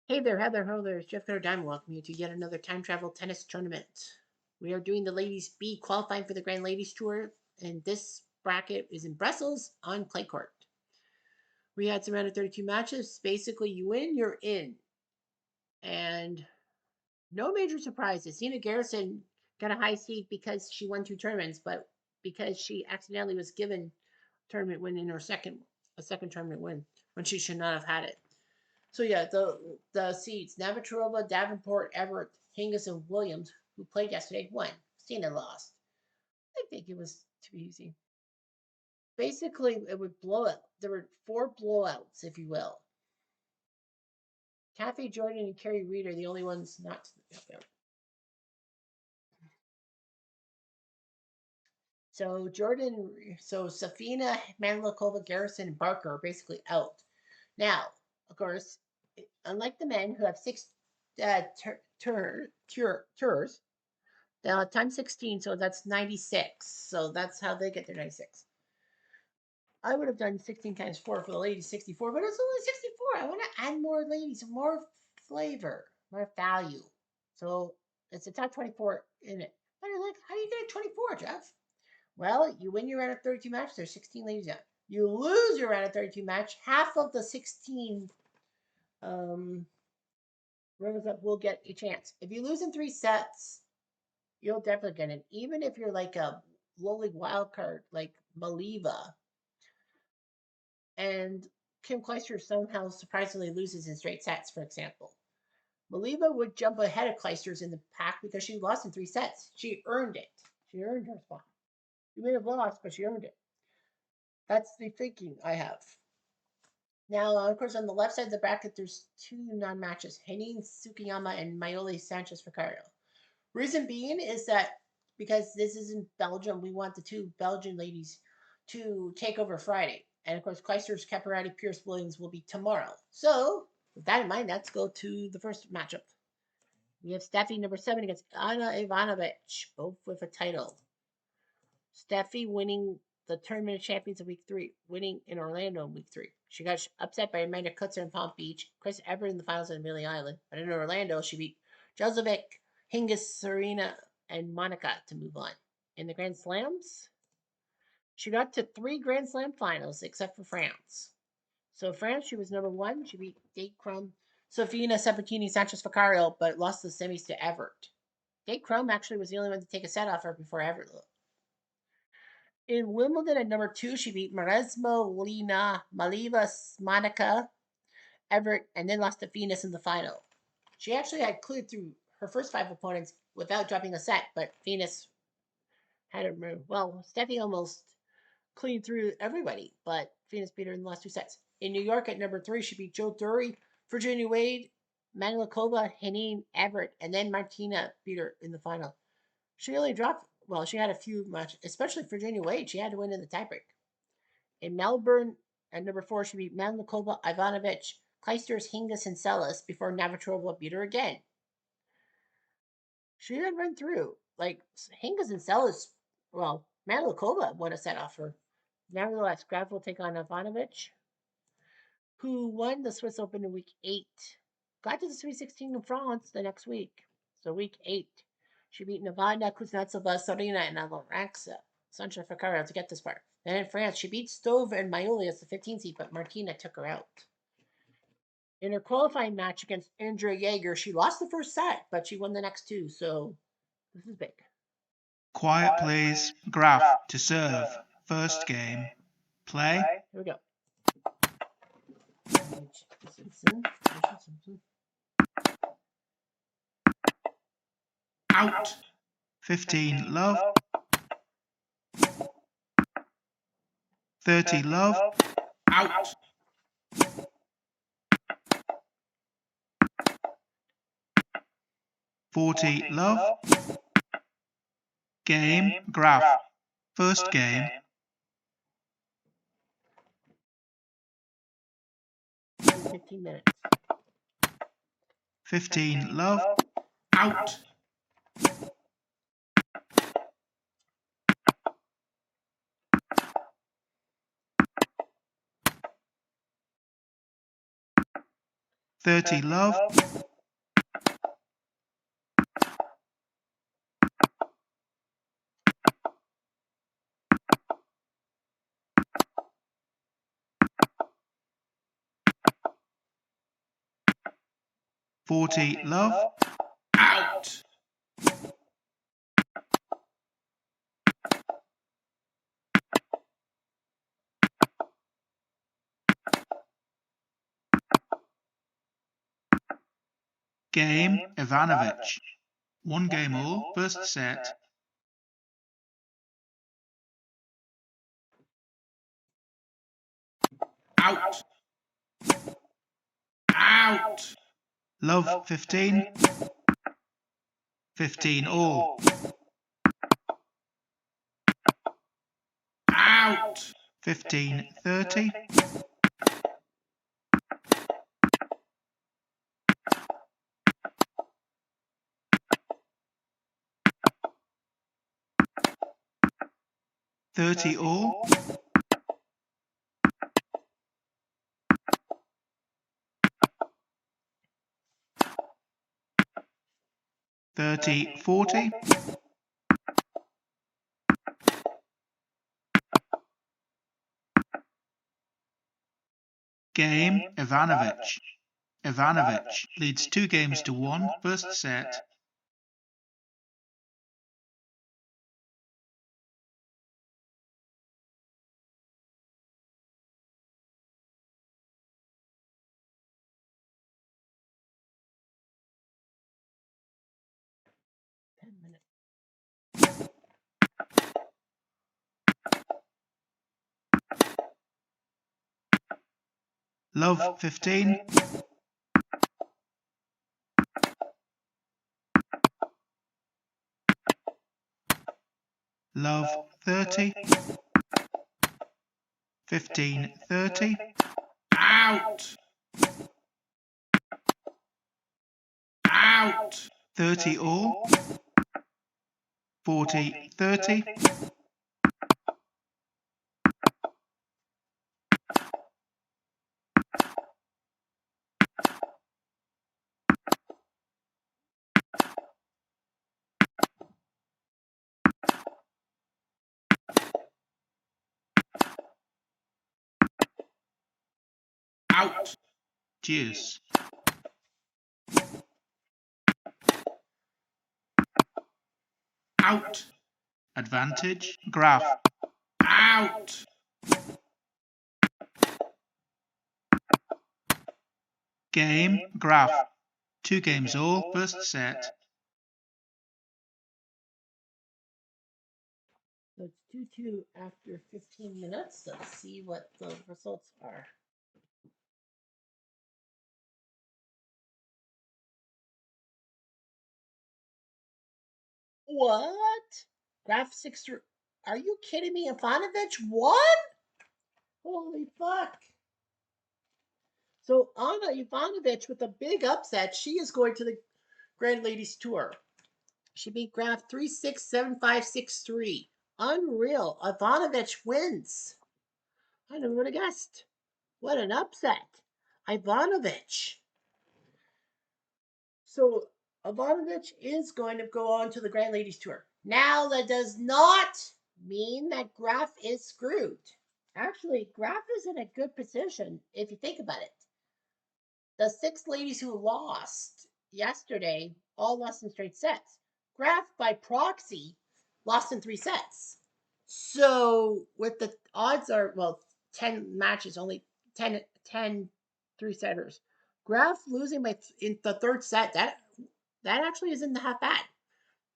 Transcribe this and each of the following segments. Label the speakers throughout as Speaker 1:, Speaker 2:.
Speaker 1: Hey there, Heather. Ho there. It's Jeff Cutter Diamond. Welcome you to yet another time travel tennis tournament. We are doing the Ladies B qualifying for the Grand Ladies Tour, and this bracket is in Brussels on clay court. We had some round of 32 matches. Basically, you win, you're in. And no major surprises. Sina Garrison got a high seed because she won two tournaments, but because she accidentally was given tournament win in her a second tournament win when she should not have had it. So yeah, the seeds: Navratilova, Davenport, Everett, Hingis, and Williams, who played yesterday, won. Stina lost. I think it was too easy. Basically, it would blow out. There were four blowouts, if you will. Kathy Jordan and Carrie Reed are the only ones not to the So Safina, Manlikova, Garrison, and Barker are basically out. Now, of course, unlike the men who have six tours, times 16, so that's 96. So that's how they get their 96. I would have done 16 times 4 for the ladies, 64, but it's only 64. I want to add more ladies, more flavor, more value. So it's a top 24 in it. But I'm like, how do you get 24, Jeff? Well, you win your round of 32 match, there's 16 ladies out. You lose your round of 32 match, half of the 16 runners up will get a chance. If you lose in 3 sets, you'll definitely get it. Even if you're like a lowly wild card like Maliva and Kim Kleister somehow surprisingly loses in straight sets, for example. Maliva would jump ahead of Kleisters in the pack because she lost in 3 sets. She earned it. She earned her spot. You may have lost, but she earned it. That's the thinking I have. Now, of course, on the left side of the bracket, there's two non-matches: Henning Tsukiyama and Mayoli Sanchez Ricardo. Reason being is that because this is in Belgium, we want the two Belgian ladies to take over Friday. And of course, Clijsters, Caparati, Pierce Williams will be tomorrow. So, with that in mind, let's go to the first matchup. We have Steffi, number 7, against Anna Ivanovic, both with a title. Steffi winning the Tournament of Champions of Week 3, winning in Orlando in Week 3. She got upset by Amanda Kutzer in Palm Beach, Chris Everett in the finals in Amelia Island. But in Orlando, she beat Jozovic, Hingis, Serena, and Monica to move on. In the Grand Slams, she got to 3 Grand Slam finals except for France. So France, she was number 1. She beat Date Crum, Sofina Sabatini, Sanchez Vicario, but lost the semis to Everett. Date Crum actually was the only one to take a set off her before Everett. In Wimbledon at number 2, she beat Maresmo, Lina, Maliva, Monica, Everett, and then lost to Venus in the final. She actually had cleared through her first 5 opponents without dropping a set, but Venus had her move. Well, Steffi almost cleaned through everybody, but Venus beat her in the last 2 sets. In New York at number 3, she beat Joe Dury, Virginia Wade, Manlikova, Henning, Everett, and then Martina beat her in the final. She only dropped, well, she had a few matches, especially Virginia Wade. She had to win in the tiebreak. In Melbourne, at number 4, she beat Manlikova, Ivanovic, Kleisters, Hingis, and Celis before Navratilova beat her again. She didn't run through. Like, Hingis and Celis, well, Manlikova won a set off her. Nevertheless, Graf will take on Ivanovic, who won the Swiss Open in week 8. Got to the Sweet 16 in France the next week. So week 8. She beat Navanda, Kuznetsova, Serena, and Alaraxa, Sancha Ficarra to get this far. Then in France, she beat Stove and Maioli as the 15th seed, but Martina took her out. In her qualifying match against Andrea Jaeger, she lost the first set, but she won the next 2, so this is big.
Speaker 2: Quiet, please. Graf to serve. First game. Play.
Speaker 1: Here we go.
Speaker 2: Out. 15 love. 30 love. Out. $40 love. Game. Graf. First game.
Speaker 1: 15 minutes.
Speaker 2: 15 love. Out. 30 love, 40 love, out. Game Ivanovic. 1 game all, first set. Out. Out. Love 15. 15 all. Out. 15 30. $30 all. 30 40. Game Ivanovic. Ivanovic leads 2 games to 1, first set. Love 15. Love 30. 15 30. Out. Out. 30 all. 40 30. Out. Cheers. Out. Advantage. Graph. Out. Game. Graph. 2 games all, first set.
Speaker 1: So it's 2-2 after 15 minutes. Let's see what the results are. What? Graph 6. Are you kidding me? Ivanovic won? Holy fuck. So Anna Ivanovic with a big upset. She is going to the Grand Ladies Tour. She beat Graf 3-6, 7-5, 6-3. Unreal. Ivanovic wins. I never would have guessed. What an upset. Ivanovic. So Ivanovic is going to go on to the Grand Ladies Tour. Now that does not mean that Graf is screwed. Actually, Graf is in a good position if you think about it. The 6 ladies who lost yesterday all lost in straight sets. Graf, by proxy, lost in 3 sets. So, with the odds are, well, 10 matches, only 10 3-setters. Graf losing in the 3rd set, that actually isn't half bad.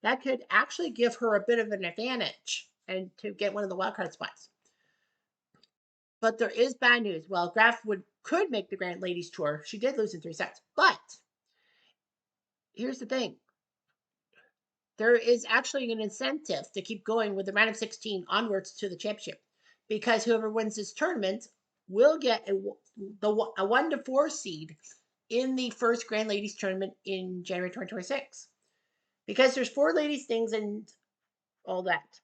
Speaker 1: That could actually give her a bit of an advantage and to get one of the wildcard spots. But there is bad news. Well, Graf could make the Grand Ladies Tour. She did lose in 3 sets. But here's the thing. There is actually an incentive to keep going with the round of 16 onwards to the championship. Because whoever wins this tournament will get a 1-4 seed in the first Grand Ladies Tournament in January 2026. Because there's 4 ladies things and all that.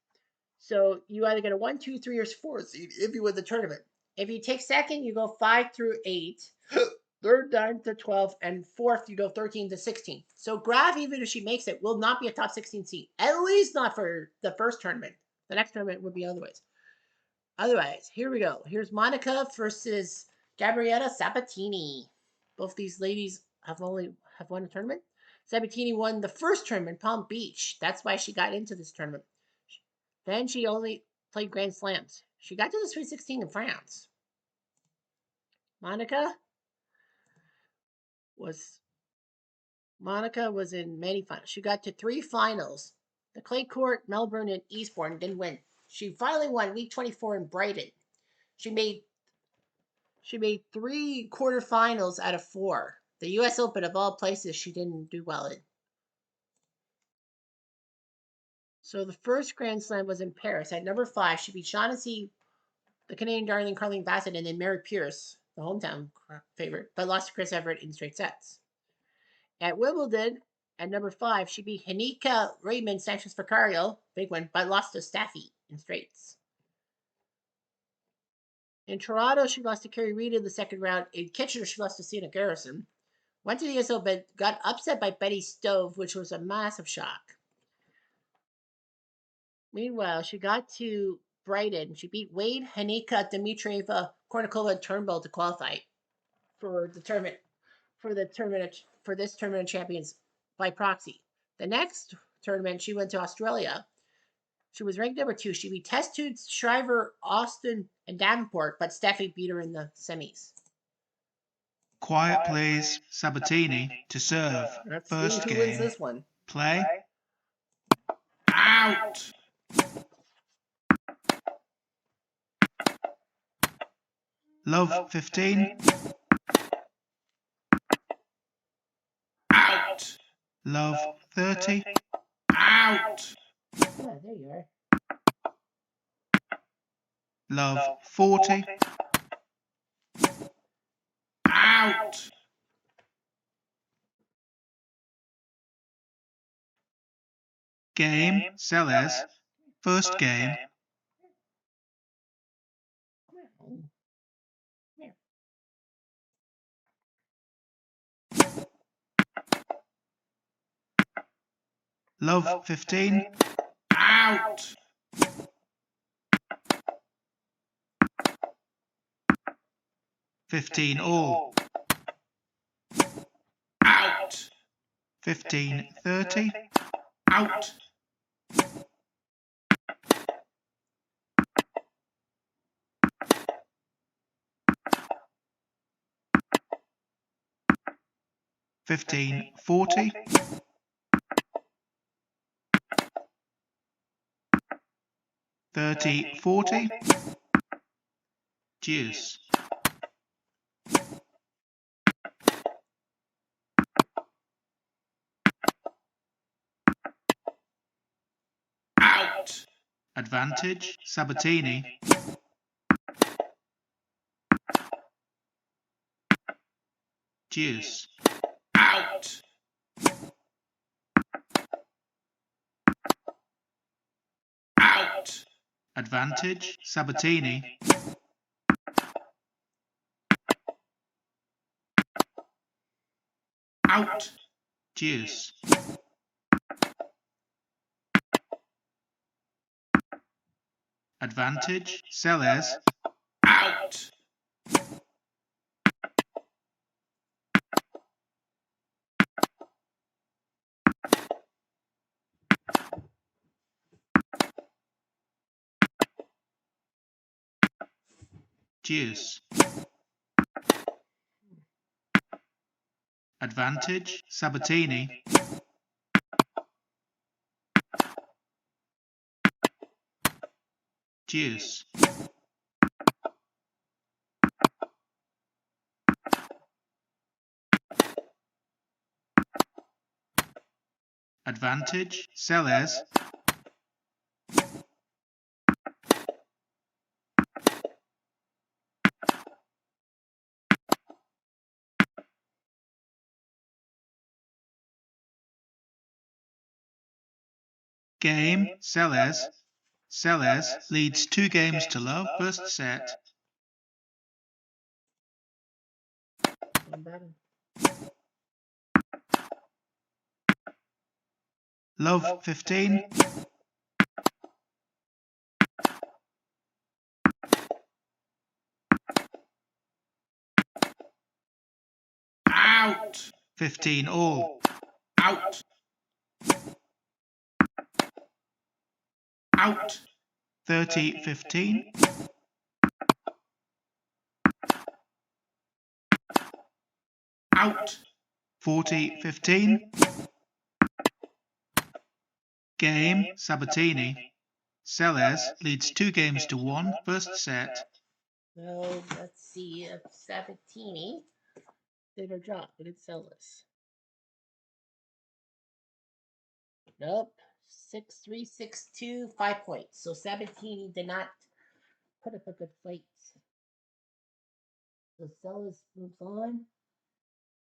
Speaker 1: So you either get a 1, 2, 3, or 4 seed if you win the tournament. If you take second, you go 5 through 8. third 9 to 12, and fourth you go 13 to 16. So Graf, even if she makes it, will not be a top 16 seed. At least not for the first tournament. The next tournament would be otherwise. Otherwise, here we go. Here's Monica versus Gabriella Sabatini. Both these ladies have won a tournament. Sabatini won the first tournament, Palm Beach. That's why she got into this tournament. Then she only played Grand Slams. She got to the Sweet 16 in France. Monica was in many finals. She got to 3 finals. The clay court, Melbourne, and Eastbourne didn't win. She finally won week 24 in Brighton. She made 3 quarterfinals out of 4. The U.S. Open, of all places, she didn't do well in. So the first Grand Slam was in Paris. At number 5, she beat Shaughnessy, the Canadian darling Carlene Bassett, and then Mary Pierce, the hometown favorite, but lost to Chris Everett in straight sets. At Wimbledon, at number 5, she beat Hanika Raymond Sanchez Vicario, big one, but lost to Staffy in straights. In Toronto, she lost to Kerry Reid in the second round. In Kitchener, she lost to Sienna Garrison. Went to the US Open, got upset by Betty Stove, which was a massive shock. Meanwhile, she got to Brighton. She beat Wade, Hanika, Dimitrieva, Kornikova, and Turnbull to qualify for the tournament for this tournament of champions by proxy. The next tournament, she went to Australia. She was ranked number 2. She beat Testude, Shriver, Austin, and Davenport, but Steffi beat her in the semis.
Speaker 2: Quiet plays Sabatini to serve.
Speaker 1: Let's
Speaker 2: First
Speaker 1: see who
Speaker 2: game.
Speaker 1: wins this one.
Speaker 2: Play. Out! Love 15. Out! Love 30. Out!
Speaker 1: Yeah, there you are.
Speaker 2: Love 40. Out! Game, Sellers. First game. Love 15. Out! $15 all. Out! $15.30. Out! $15.40. $30.40. Juice. Out. Advantage Sabatini. Juice. Out. Out. Advantage Sabatini. Out. Juice. Advantage Sellers. Out. Juice. Advantage Sabatini. Juice. Advantage Sellers. Game Sellers. Sellers leads 2 games to love. First set.
Speaker 1: Bottom, bottom.
Speaker 2: Love 15. Out. 15 all. Out. Out. 30 15. Out. 40 15. Game, Sabatini. Celes leads 2 games to 1, first set.
Speaker 1: So let's see if Sabatini did her job. Did it sell this? Nope. 6-3, 6-2, 5 points. So Sabatini did not put up a good fight. So Celis moves on.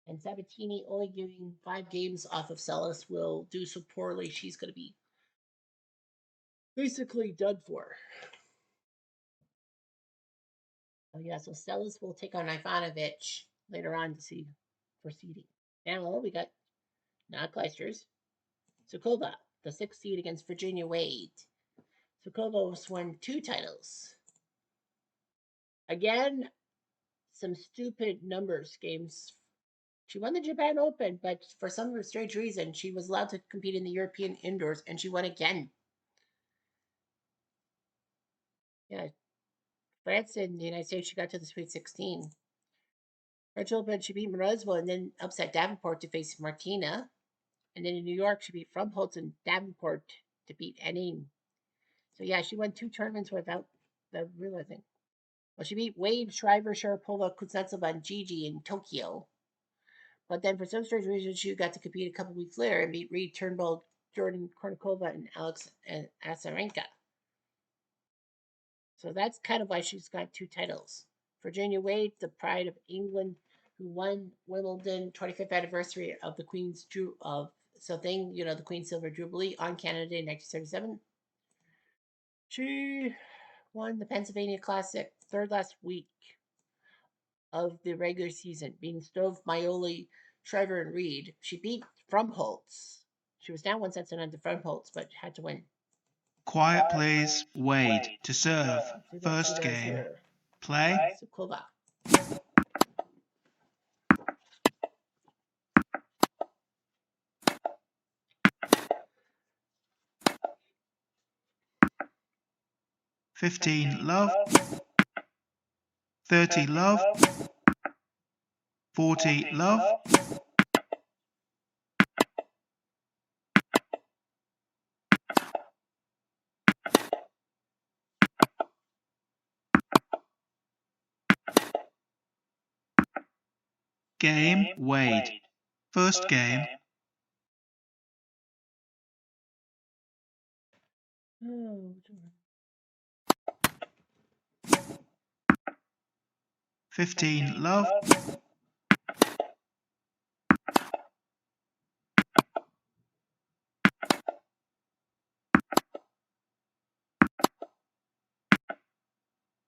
Speaker 1: And Sabatini only giving 5 games off of Celis will do so poorly. She's going to be basically done for. Oh, yeah, so Celis will take on Ivanovic later on to see proceeding. Now we got not Kleisters. Sukova, the 6th seed against Virginia Wade. Sukova has won 2 titles. Again, some stupid numbers games. She won the Japan Open, but for some strange reason, she was allowed to compete in the European indoors, and she won again. Yeah, France and the United States, she got to the Sweet 16. French Open, she beat Morozova and then upset Davenport to face Martina. And then in New York, she beat Frumholtz and Davenport to beat Henin. So yeah, she won 2 tournaments without realizing. Well, she beat Wade, Shriver, Sharapova, Kuznetsova, and Gigi in Tokyo. But then for some strange reason, she got to compete a couple weeks later and beat Reed Turnbull, Jordan Kornikova, and Alex and Azarenka. So that's kind of why she's got 2 titles. Virginia Wade, the pride of England, who won Wimbledon 25th anniversary of the Queen's the Queen's Silver Jubilee on Canada Day in 1977. She won the Pennsylvania Classic 3rd last week of the regular season, beating Stove, Maioli, Shriver, and Reed. She beat Frumholtz. She was down 1 set to none to Frumholtz, but had to win.
Speaker 2: Quiet please. Wade to serve. First game. Play.
Speaker 1: Sukova.
Speaker 2: $15 love. 30 love. 40 love. Game, Wade. First game.
Speaker 1: Oh,
Speaker 2: 15 love.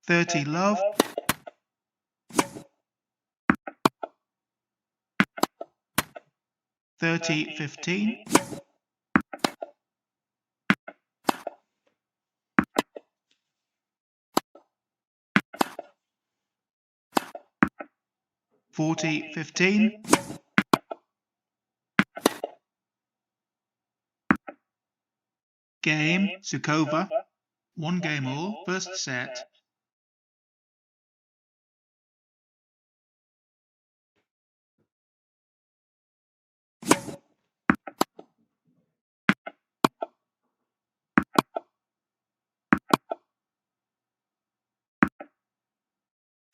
Speaker 2: 30 love. 30 15. 40 15. Game, Sukova. 1 game all, first set.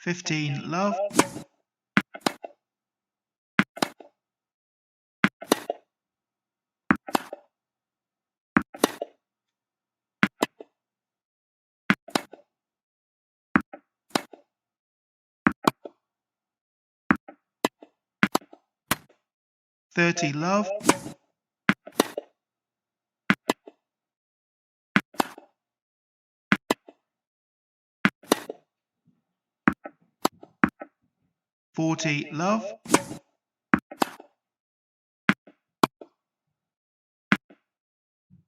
Speaker 2: $15 love. 30 love. 40 love.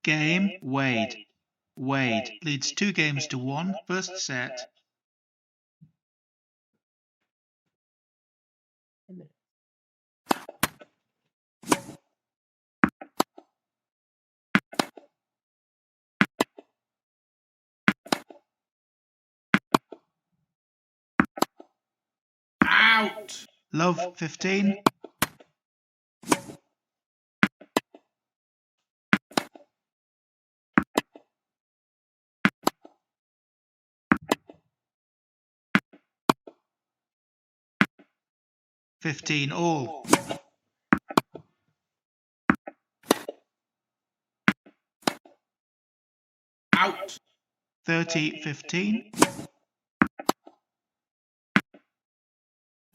Speaker 2: Game, Wade. Wade leads 2-1, first set.
Speaker 1: A minute.
Speaker 2: Out! Love 15. $15 all. Out. 30-15.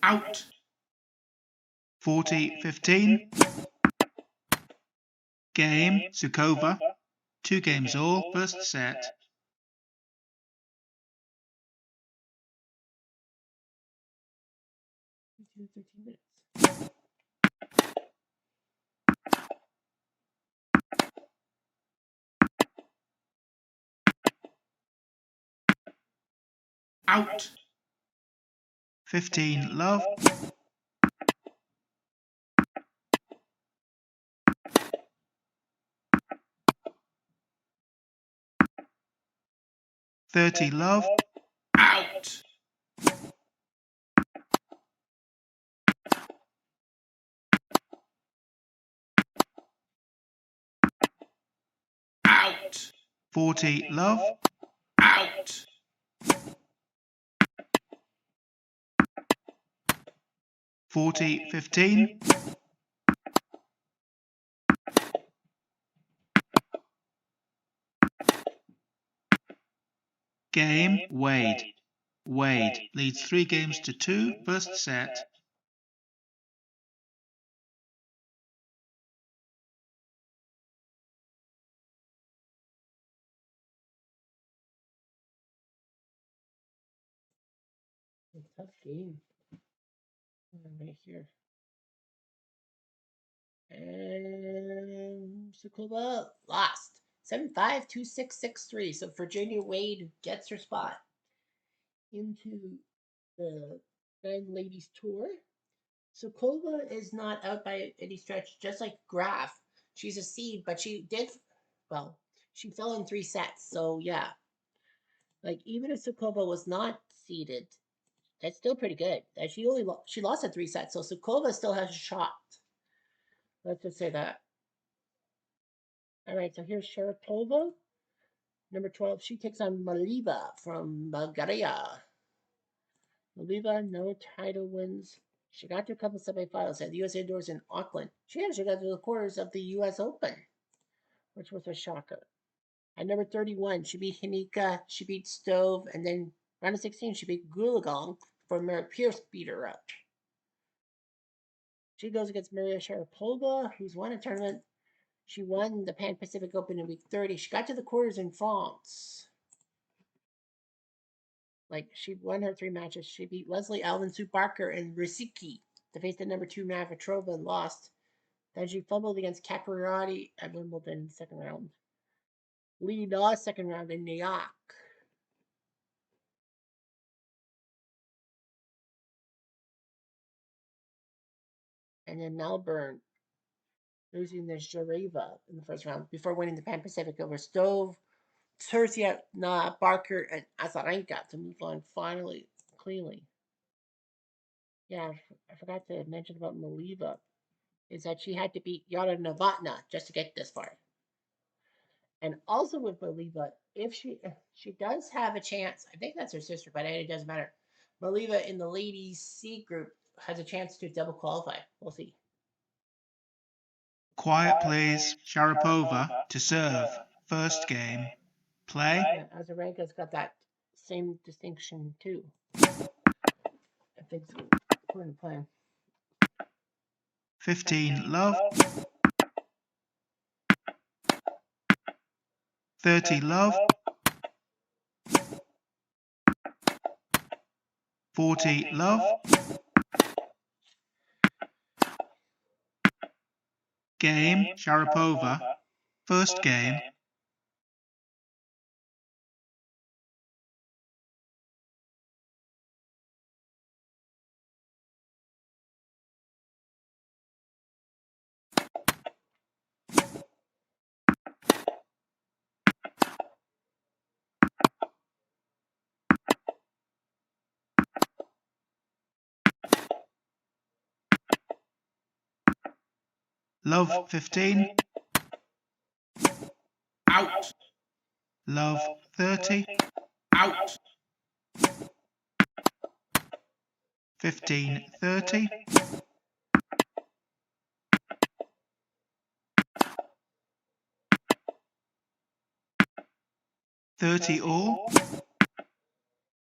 Speaker 2: Out. 40-15. Game, Sukova. 2 games all, first set.
Speaker 1: Two, 13 minutes.
Speaker 2: Out. 15 love. $30 love. Out. Out. 40 love. Out. 40-15. Game, Wade. Wade leads 3-2, first set.
Speaker 1: A tough game. Right here. And Sukova lost 7-5, 2-6, 6-3. So Virginia Wade gets her spot into the Grand Ladies Tour. Sukova is not out by any stretch, just like Graf. She's a seed, but she fell in 3 sets. So yeah, like even if Sukova was not seeded, that's still pretty good. And she lost in 3 sets, so Sukova still has a shot. Let's just say that. All right, so here's Sharapova, number 12. She takes on Maliva from Bulgaria. Maliva, no title wins. She got to a couple semifinals at the US Indoors in Auckland. She actually got to the quarters of the US Open, which was a shocker. At number 31, she beat Hinika, she beat Stove, and then round of 16, she beat Gulagong before Mary Pierce beat her up. She goes against Maria Sharapova, who's won a tournament. She won the Pan Pacific Open in week 30. She got to the quarters in France. Like, she won her 3 matches. She beat Leslie Alvin, Sue Barker, and Risiki to face the number 2 Navratilova and lost. Then she fumbled against Capriati at Wimbledon in the second round. Lee Dawes second round in New York. And then Melbourne losing to Jareva in the first round before winning the Pan Pacific over Stove, Tercia, Barker, and Azarenka to move on finally cleanly. Yeah, I forgot to mention about Maliva, is that she had to beat Yara Novotna just to get this far. And also with Maliva, if she does have a chance, I think that's her sister, but it doesn't matter. Maliva in the ladies C group has a chance to double qualify. We'll see.
Speaker 2: Quiet please. Sharapova to serve. First game. Play.
Speaker 1: Yeah, Azarenka's got that same distinction too. I think so, according to plan.
Speaker 2: 15 love. 30 love. 40 love. Game, Sharapova. First game. Love 15.
Speaker 3: Out.
Speaker 2: Love 30.
Speaker 3: Out.
Speaker 2: 15, 30. 30 all.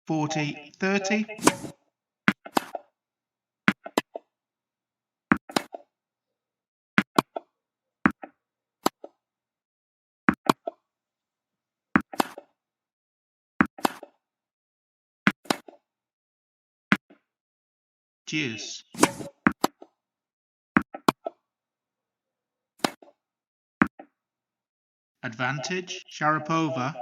Speaker 2: 40, 30. 'Deuce. Advantage, Sharapova.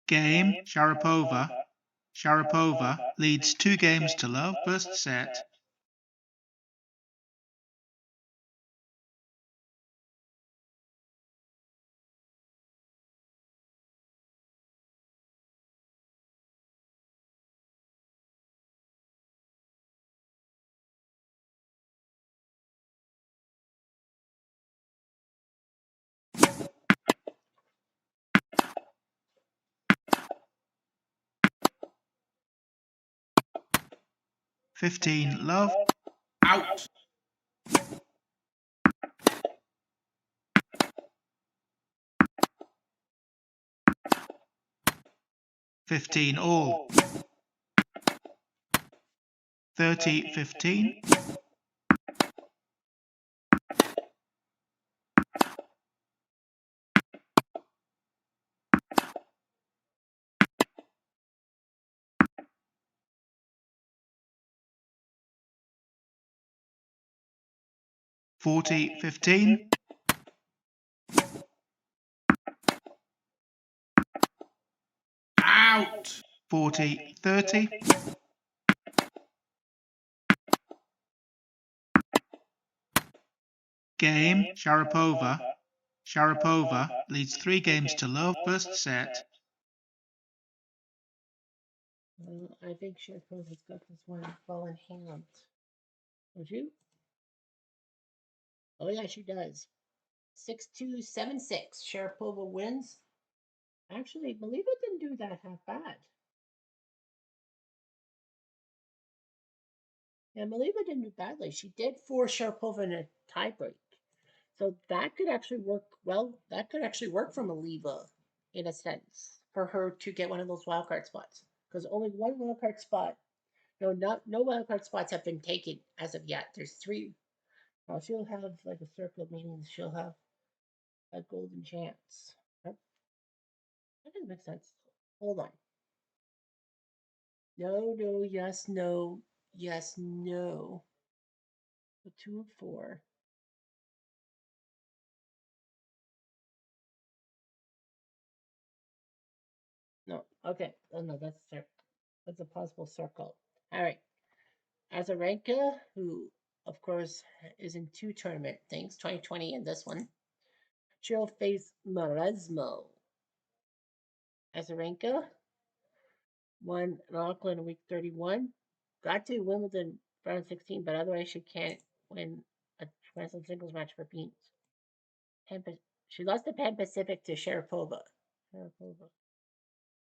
Speaker 2: Game, Sharapova. Sharapova leads 2 games to love. First set. $15 love.
Speaker 3: Out.
Speaker 2: 15 all. 30, 15. 40, 15. 40, 30. 'Sharapova. Sharapova leads 3 games to love. First set.
Speaker 1: I think Sharapova's got this one well in hand. Don't you? Oh yeah, she does. 6-2, 7-6. Sharapova wins. Actually, Maliva didn't do that half bad. Yeah, Maliva didn't do badly. She did force Sharapova in a tiebreak. So that could actually work well. That could actually work for Maliva in a sense for her to get one of those wildcard spots. Because only one wildcard spot, no wildcard spots have been taken as of yet. There's 3. She'll have like a circle, meaning she'll have a golden chance. That doesn't make sense. Hold on. No, no, yes, no, yes, no. So 2 of 4. No, okay. Oh no, that's a possible circle. All right. Azarenka, who of course is in 2 tournament things, 2020 and this one, she'll face Maresmo. Azarenka won in Auckland in week 31, got to Wimbledon round 16, but otherwise she can't win a Grand Slam singles match for Beans. She lost the Pan Pacific to Sharapova.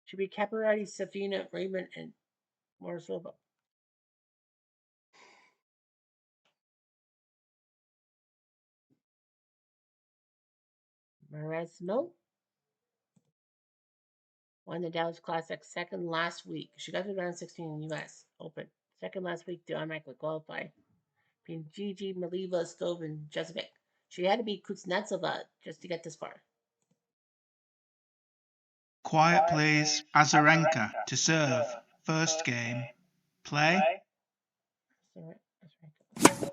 Speaker 1: She beat Capriati, Safina, Raymond, and Morozova. Maresmo won the Dallas Classic second last week. She got to round 16 in the U.S. Open. Second last week to automatically qualify. Being Gigi, Maliva, Stove, and Jezovic. She had to beat Kuznetsova just to get this far.
Speaker 2: Quiet please. Azarenka to serve. First game. Play.
Speaker 1: That's right.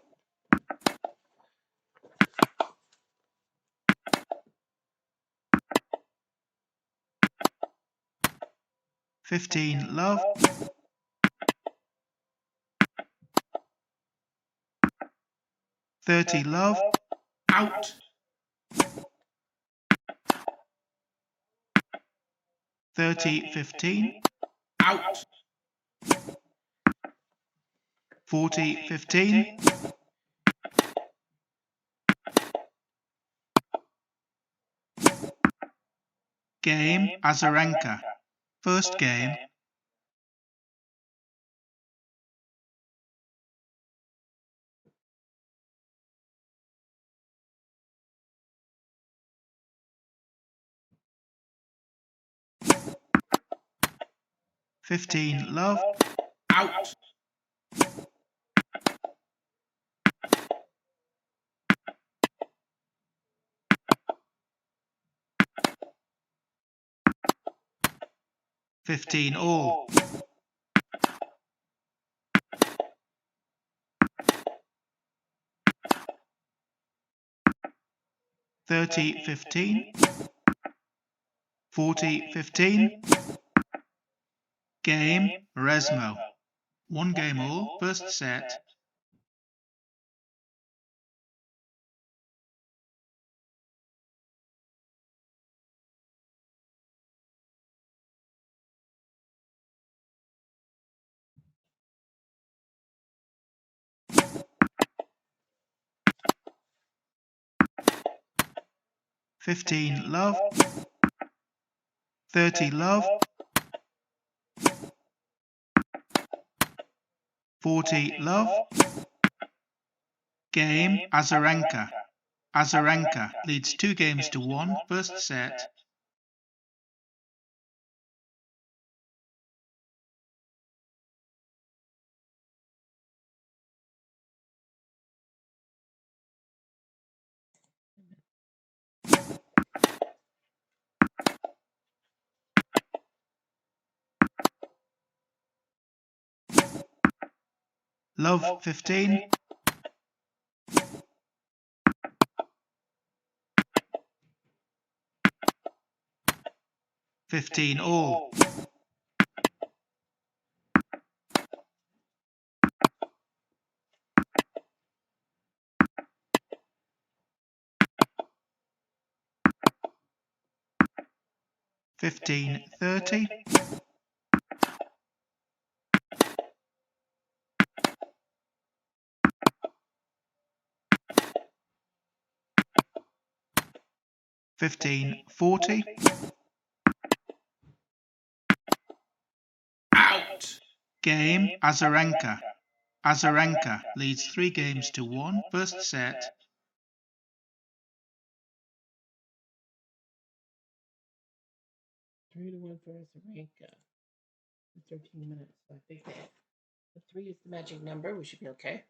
Speaker 2: 15 love. 30 love.
Speaker 3: Out.
Speaker 2: 30 15.
Speaker 3: Out.
Speaker 2: 40 15. Game. Azarenka. First game. $15 love.
Speaker 3: Out.
Speaker 2: 15 all. 30 15. 40 15. Game. Resmo. One game all. First set. $15 love. 30 love. 40 love. Game. Azarenka. Azarenka leads 2 games to 1. First set. Love 15. 15 all. 15 30. 15 40.
Speaker 3: Out.
Speaker 2: Game. Azarenka. Azarenka leads 3 games to 1. First set.
Speaker 1: Three to one for Azarenka. 13 minutes. I think the 3 is the magic number. We should be okay.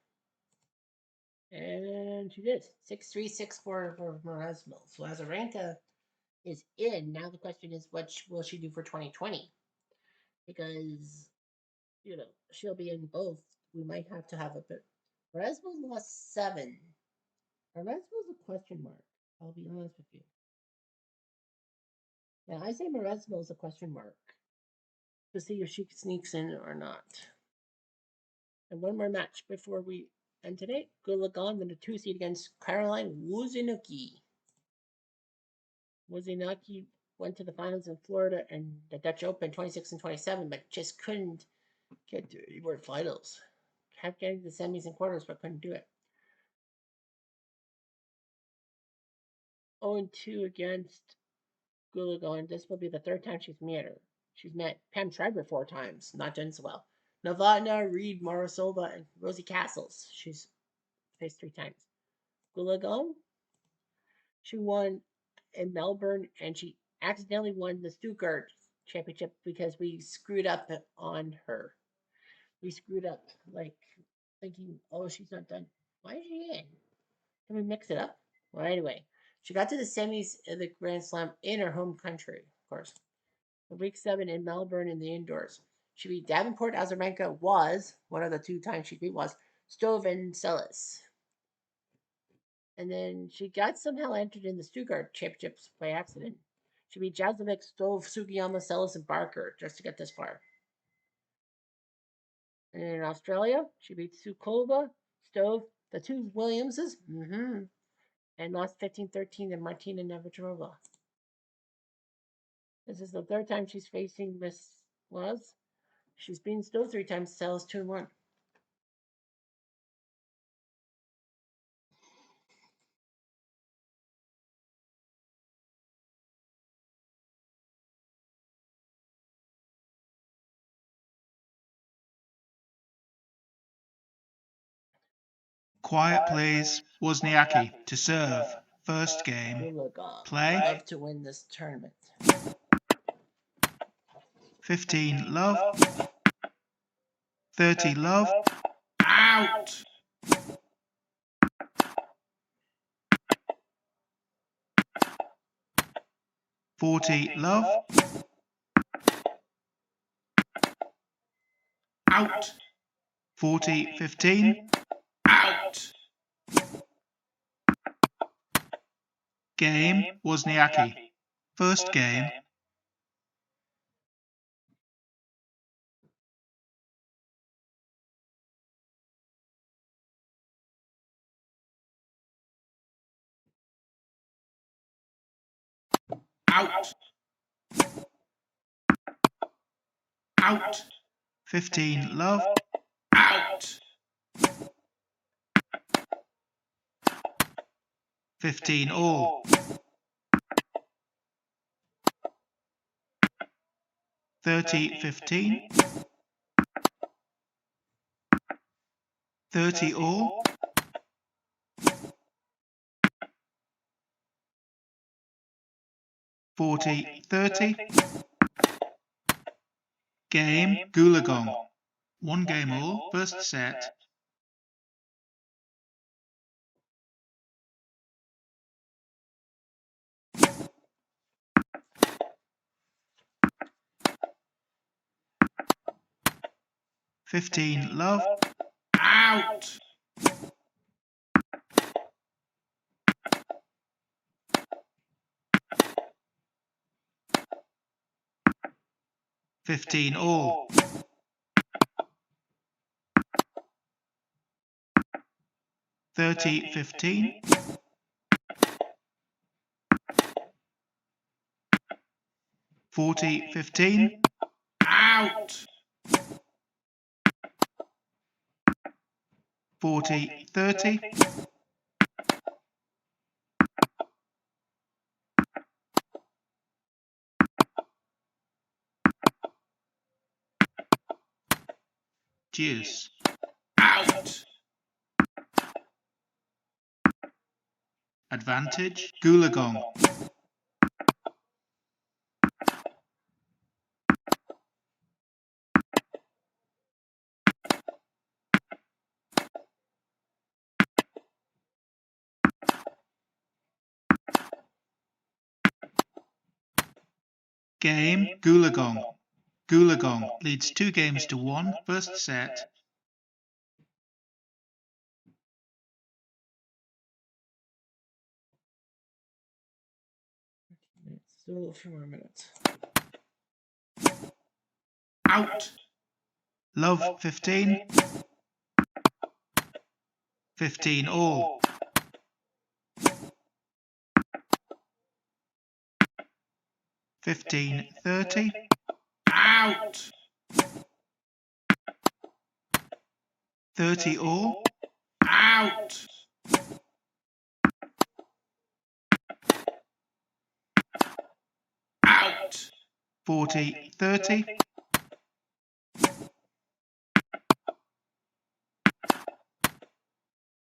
Speaker 1: And she did. 6-3-6-4 for Marasmo. So Azarenka is in. Now the question is, what will she do for 2020? Because, she'll be in both. We might have to have a bit. Marasmo lost 7. Marasmo's a question mark. I'll be honest with you. Yeah, I say Marasmo is a question mark to see if she sneaks in or not. And one more match before we end today. Gulagon in the 2 seed against Caroline Wozniacki. Wozniacki went to the finals in Florida and the Dutch Open 26 and 27, but just couldn't get to any more finals. Kept getting to the semis and quarters, but couldn't do it. 0-2 against Gulagon. This will be the 3rd time she's met her. She's met Pam Schreiber 4 times, not done so well. Novotna, Reed, Morosova, and Rosie Castles. She's faced 3 times. Gulagon, she won in Melbourne, and she accidentally won the Stuttgart championship because we screwed up on her. We screwed up, like thinking, oh, she's not done. Why is she in? Can we mix it up? Well, anyway, she got to the semis of the Grand Slam in her home country, of course. Week 7 in Melbourne in the indoors. She beat Davenport. Azarenka was, one of the 2 times she beat was, Stove and Celis. And then she got somehow entered in the Stuttgart Championships by accident. She beat Jaslovic, Stove, Sugiyama, Celis, and Barker just to get this far. And in Australia, she beat Sukova, Stove, the 2 Williamses, and lost 15-13 to Martina Navratilova. This is the 3rd time she's facing Miss Was. She's beaten Stove 3 times, Celis 2-1.
Speaker 2: Quiet please. Wozniacki to serve. First game.
Speaker 1: Gulaga.
Speaker 2: Play.
Speaker 1: Love to win this tournament.
Speaker 2: 15 love. 30 love.
Speaker 3: Out.
Speaker 2: 40 love.
Speaker 3: Out.
Speaker 2: 40-15.
Speaker 3: Out.
Speaker 2: Game Wozniacki. First game.
Speaker 3: Out. Out.
Speaker 2: 15 love.
Speaker 3: Out.
Speaker 2: 15 all. 30-15. 30 all. 40-30. Game Gulagong. 1 game all. First set. $15 love.
Speaker 3: Out.
Speaker 2: 15 all. 30-15. 40-15.
Speaker 3: Out.
Speaker 2: 40-30. 'Deuce.
Speaker 3: Out.
Speaker 2: Advantage Gulagong. Game Gulagong. Gulagong leads 2-1. First set.
Speaker 1: Still a few more minutes.
Speaker 3: Out.
Speaker 2: Love 15. 15 all. 15-30.
Speaker 3: Out.
Speaker 2: 30 all.
Speaker 3: Out.
Speaker 2: 40-30.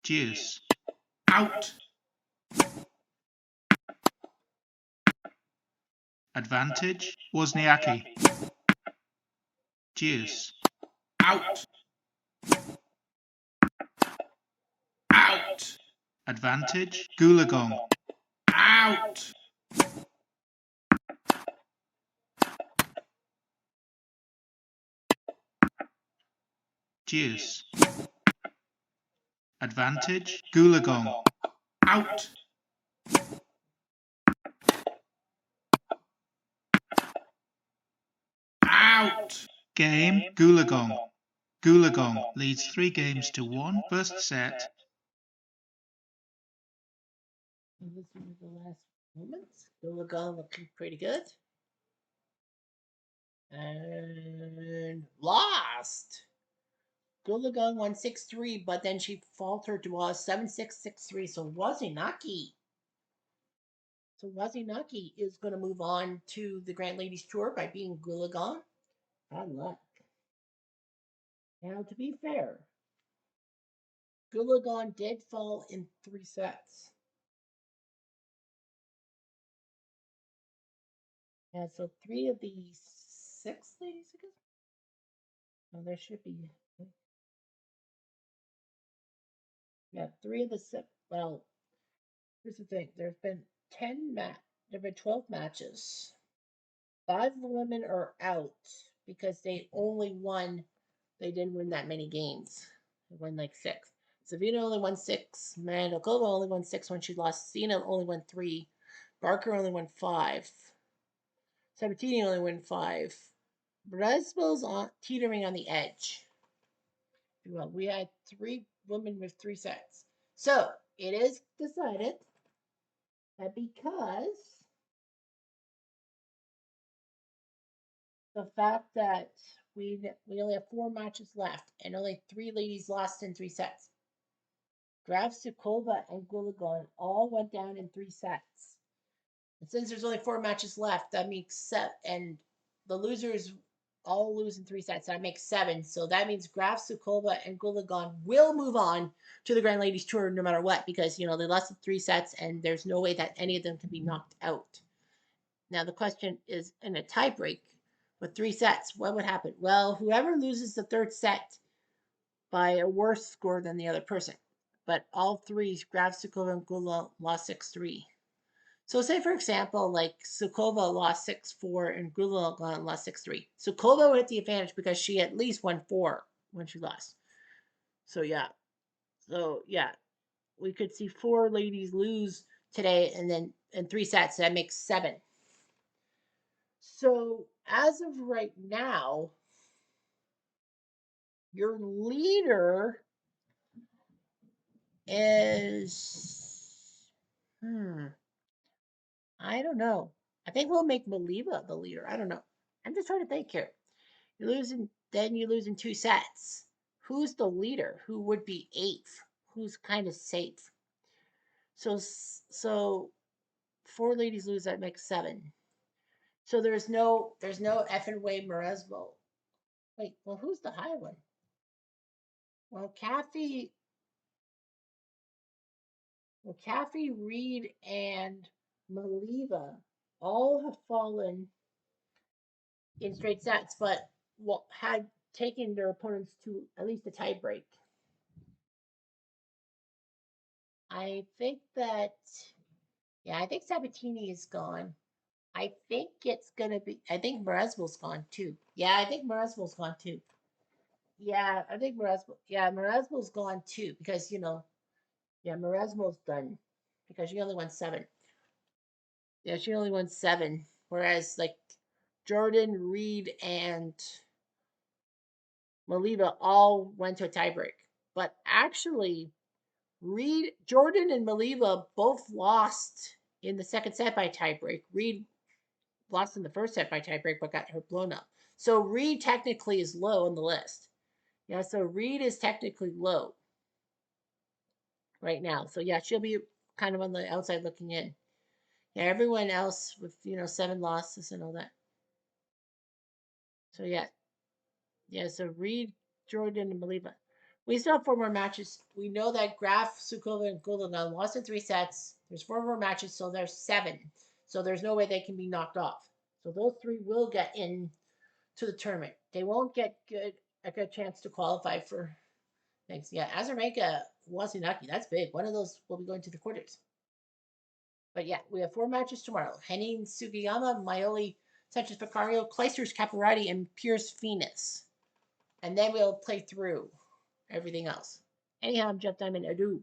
Speaker 2: 'Deuce.
Speaker 3: Out.
Speaker 2: Advantage Wozniacki. 'Deuce.
Speaker 3: Out. Out.
Speaker 2: Advantage Gulagong.
Speaker 3: Out.
Speaker 2: deuce. Advantage, Gulagong.
Speaker 3: Out. Out.
Speaker 2: Game, Gulagong. Gulagong leads 3 games to 1 first set.
Speaker 1: And this is the last moments. Gulagon looking pretty good. And lost. Gulagon won 6-3, but then she faltered to 7-6, 6-3. So Wazinaki. So Wazinaki is going to move on to the Grand Ladies Tour by beating Gulagon. Bad luck. Now, to be fair, Gulagon did fall in 3 sets. And so 3 of the 6 ladies, I guess? Oh, there should be. Yeah, 3 of the 6. Well, here's the thing. There's been 12 matches. 5 of the women are out because they didn't win that many games. They won like 6. Savina only won 6. Mandokova only won 6 when she lost. Cena only won 3. Barker only won 5. Sabatini only won 5. Bresbo's teetering on the edge. Well, we had 3 women with 3 sets. So it is decided that because the fact that we only have 4 matches left and only 3 ladies lost in 3 sets. Graf Sukova and Gulagon all went down in 3 sets. And since there's only 4 matches left, that makes and the losers all lose in 3 sets. That makes 7. So that means Graf Sukova and Gulagon will move on to the Grand Ladies Tour no matter what, because they lost in 3 sets and there's no way that any of them can be knocked out. Now the question is, in a tiebreak with 3 sets, what would happen? Well, whoever loses the 3rd set by a worse score than the other person. But all 3, Graf Sukova and Gula, lost 6-3. So say, for example, like Sukova lost 6-4 and Gula lost 6-3. Sukova would have the advantage because she at least won 4 when she lost. So yeah. We could see 4 ladies lose today and then in 3 sets. That makes 7. So as of right now, your leader is I don't know. I think we'll make Maliva the leader. I don't know. I'm just trying to think here. You lose in 2 sets. Who's the leader? Who would be 8th? Who's kind of safe? So 4 ladies lose, that makes 7. So there's no effing way Moresbo. Wait, well, who's the high one? Well, Kathy, Reed, and Maliva all have fallen in straight sets, but had taken their opponents to at least a tie break. I think Sabatini is gone. I think Mrazbel's gone too. Yeah, I think Mrazbel's gone too. Yeah, I think Mrazbel's gone too because, Mrazbel's done because she only won 7. Yeah, she only won 7. Whereas, like, Jordan, Reed, and Maliva all went to a tiebreak. But actually, Jordan, and Maliva both lost in the second set by tiebreak. Reed lost in the first set by tiebreak, but got her blown up. So Reed technically is low on the list. Yeah, so Reed is technically low right now. So yeah, she'll be kind of on the outside looking in. Yeah, everyone else with 7 losses and all that. So yeah. So Reed, Jordan, and Maliva. We still have 4 more matches. We know that Graf, Sukova, and Gulagan lost in 3 sets. There's 4 more matches, so there's 7. So there's no way they can be knocked off. So those 3 will get in to the tournament. They won't get a good chance to qualify for things. Yeah, Azarenka, Wasinaki, that's big. One of those will be going to the quarters. But yeah, we have 4 matches tomorrow. Henning Sugiyama, Maioli, Sanchez Vicario, Kleisters Caparati, and Pierce Venus. and then we'll play through everything else. Anyhow, I'm Jeff Diamond. Adieu.